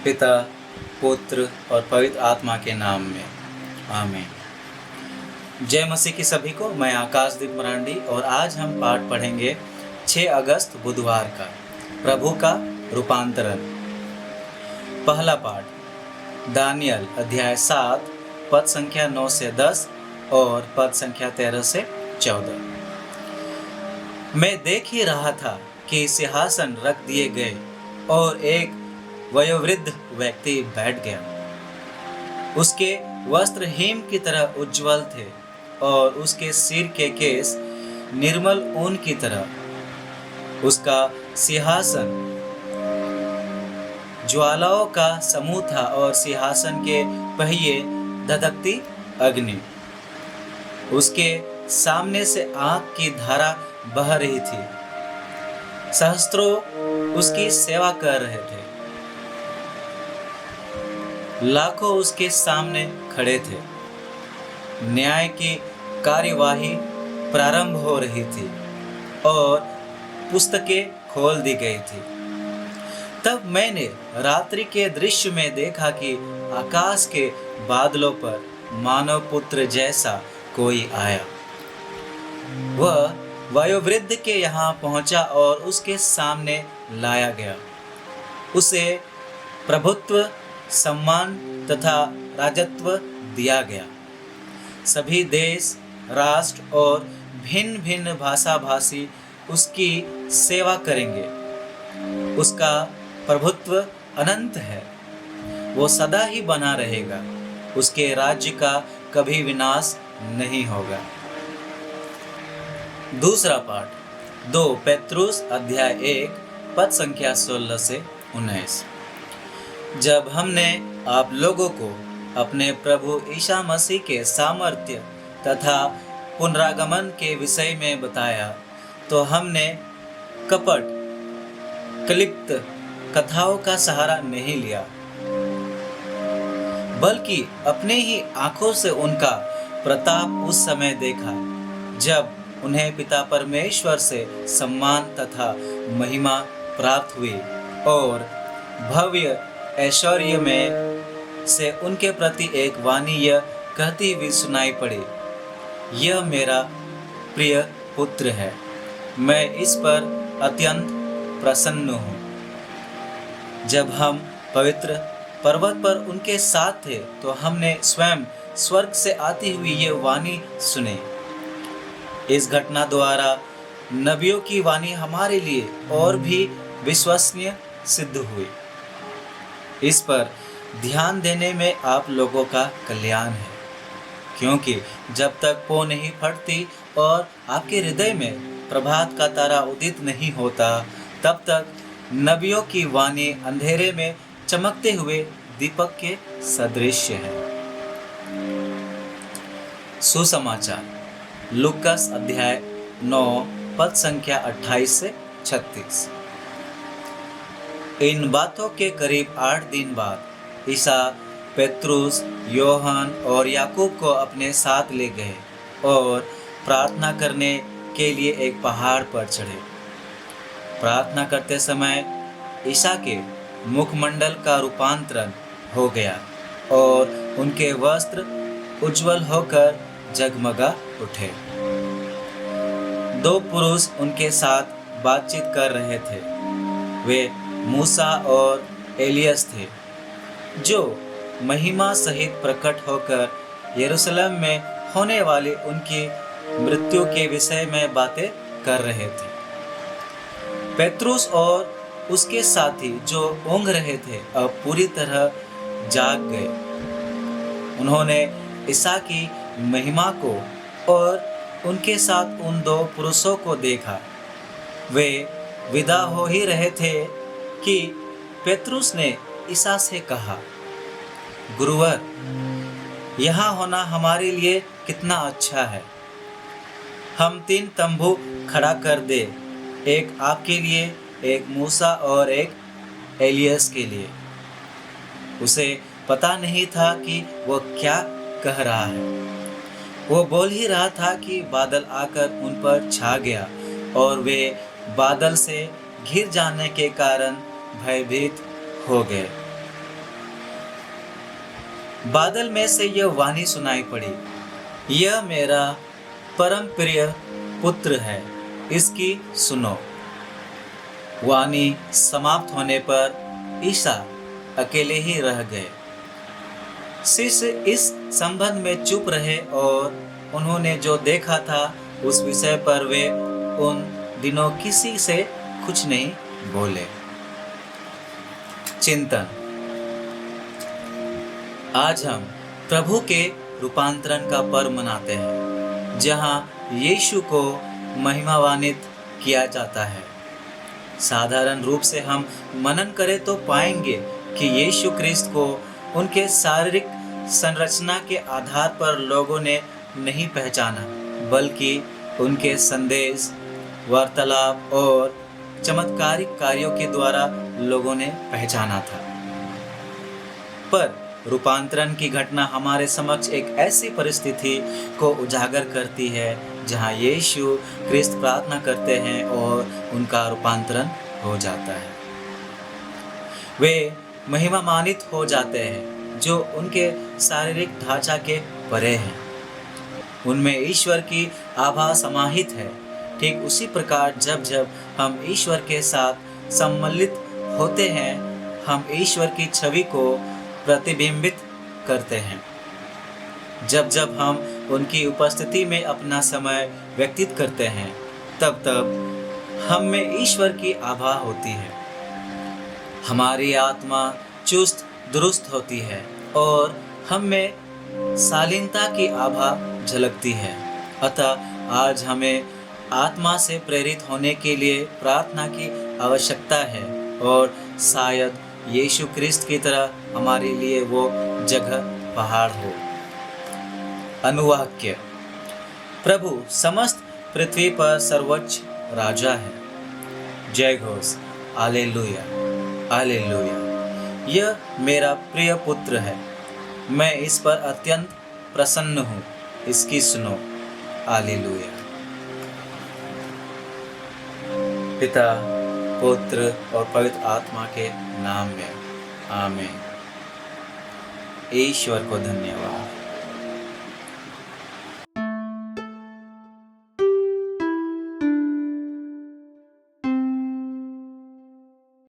पिता, पुत्र और पवित्र आत्मा के नाम में, आमीन। जय मसीह की सभी को। मैं आकाशदीप मरांडी और आज हम पाठ पढ़ेंगे 6 अगस्त बुधवार का, प्रभु का रूपांतरण। पहला पाठ दानियल अध्याय 7 पद संख्या 9 से 10 और पद संख्या 13 से 14। मैं देख ही रहा था कि सिंहासन रख दिए गए और एक वयोवृद्ध व्यक्ति बैठ गया। उसके वस्त्र हिम की तरह उज्जवल थे और उसके सिर के केस निर्मल ऊन की तरह। उसका सिंहासन ज्वालाओं का समूह था और सिंहासन के पहिए धधकती अग्नि। उसके सामने से आग की धारा बह रही थी। सहस्त्रों उसकी सेवा कर रहे थे। लाखों उसके सामने खड़े थे। न्याय की कार्यवाही प्रारंभ हो रही थी और पुस्तकें खोल दी गई थी। तब मैंने रात्रि के दृश्य में देखा कि आकाश के बादलों पर मानव पुत्र जैसा कोई आया। वह वयोवृद्ध के यहाँ पहुंचा और उसके सामने लाया गया। उसे प्रभुत्व, सम्मान तथा राजत्व दिया गया। सभी देश, राष्ट्र और भिन्न भिन्न भाषा भाषी उसकी सेवा करेंगे। उसका प्रभुत्व अनंत है, वो सदा ही बना रहेगा। उसके राज्य का कभी विनाश नहीं होगा। दूसरा पाठ 2 पेत्रुस अध्याय 1 पद संख्या 16 से 19। जब हमने आप लोगों को अपने प्रभु ईसा मसीह के सामर्थ्य तथा पुनरागमन के विषय में बताया, तो हमने कपट कल्पित कथाओं का सहारा नहीं लिया, बल्कि अपने ही आंखों से उनका प्रताप उस समय देखा जब उन्हें पिता परमेश्वर से सम्मान तथा महिमा प्राप्त हुई और भव्य ऐश्वर्य में से उनके प्रति एक वाणी यह कहती हुई सुनाई पड़ी, यह मेरा प्रिय पुत्र है, मैं इस पर अत्यंत प्रसन्न हूँ। जब हम पवित्र पर्वत पर उनके साथ थे तो हमने स्वयं स्वर्ग से आती हुई ये वाणी सुनी। इस घटना द्वारा नबियों की वाणी हमारे लिए और भी विश्वसनीय सिद्ध हुई। इस पर ध्यान देने में आप लोगों का कल्याण है, क्योंकि जब तक पौ नहीं फटती और आपके हृदय में प्रभात का तारा उदित नहीं होता, तब तक नबियों की वाणी अंधेरे में चमकते हुए दीपक के सदृश है। सुसमाचार लूकास अध्याय 9 पद संख्या 28 से 36। इन बातों के करीब 8 दिन बाद ईसा पेत्रुस, योहन और याकूब को अपने साथ ले गए और प्रार्थना करने के लिए एक पहाड़ पर चढ़े। प्रार्थना करते समय ईसा के मुखमंडल का रूपांतरण हो गया और उनके वस्त्र उज्जवल होकर जगमगा उठे। 2 पुरुष उनके साथ बातचीत कर रहे थे। वे मूसा और एलियस थे, जो महिमा सहित प्रकट होकर यरूशलेम में होने वाली उनकी मृत्यु के विषय में बातें कर रहे थे। पेत्रुस और उसके साथी जो ऊँघ रहे थे अब पूरी तरह जाग गए। उन्होंने ईसा की महिमा को और उनके साथ उन 2 पुरुषों को देखा। वे विदा हो ही रहे थे कि पेत्रुस ने ईसा से कहा, गुरुवर, यहाँ होना हमारे लिए कितना अच्छा है। हम 3 तंबू खड़ा कर दे, एक आपके लिए, एक मूसा और एक एलियस के लिए। उसे पता नहीं था कि वो क्या कह रहा है। वो बोल ही रहा था कि बादल आकर उन पर छा गया और वे बादल से घिर जाने के कारण भयभीत हो गए। बादल में से यह वाणी सुनाई पड़ी, यह मेरा परम प्रिय पुत्र है, इसकी सुनो। वाणी समाप्त होने पर ईसा अकेले ही रह गए। शिष्य इस संबंध में चुप रहे और उन्होंने जो देखा था उस विषय पर वे उन दिनों किसी से कुछ नहीं बोले। चिंतन। आज हम प्रभु के रूपांतरण का पर्व मनाते हैं, जहां यीशु को महिमान्वित किया जाता है। साधारण रूप से हम मनन करें तो पाएंगे कि यीशु क्रिस्त को उनके शारीरिक संरचना के आधार पर लोगों ने नहीं पहचाना, बल्कि उनके संदेश, वार्तालाप और चमत्कारिक कार्यों के द्वारा लोगों ने पहचाना था। पर रूपांतरण की घटना हमारे समक्ष एक ऐसी परिस्थिति को उजागर करती है जहां यीशु क्रिस्त प्रार्थना करते हैं और उनका रूपांतरण हो जाता है। वे महिमान्वित हो जाते हैं जो उनके शारीरिक ढांचा के परे हैं। उनमें ईश्वर की आभा समाहित है। ठीक उसी प्रकार जब जब हम ईश्वर के साथ सम्मिलित होते हैं, हम ईश्वर की छवि को प्रतिबिंबित करते हैं। जब जब हम उनकी उपस्थिति में अपना समय व्यतीत करते हैं, तब तब हम में ईश्वर की आभा होती है। हमारी आत्मा चुस्त दुरुस्त होती है और हम में शालीनता की आभा झलकती है। अतः आज हमें आत्मा से प्रेरित होने के लिए प्रार्थना की आवश्यकता है और शायद यीशु क्रिस्त की तरह हमारे लिए वो जगह पहाड़ हो। अनुवाक्य। प्रभु समस्त पृथ्वी पर सर्वोच्च राजा है। जय घोष। Hallelujah, hallelujah. यह मेरा प्रिय पुत्र है, मैं इस पर अत्यंत प्रसन्न हूँ, इसकी सुनो। हालेलुया। पिता, पुत्र और पवित्र आत्मा के नाम में आमीन। ईश्वर को धन्यवाद।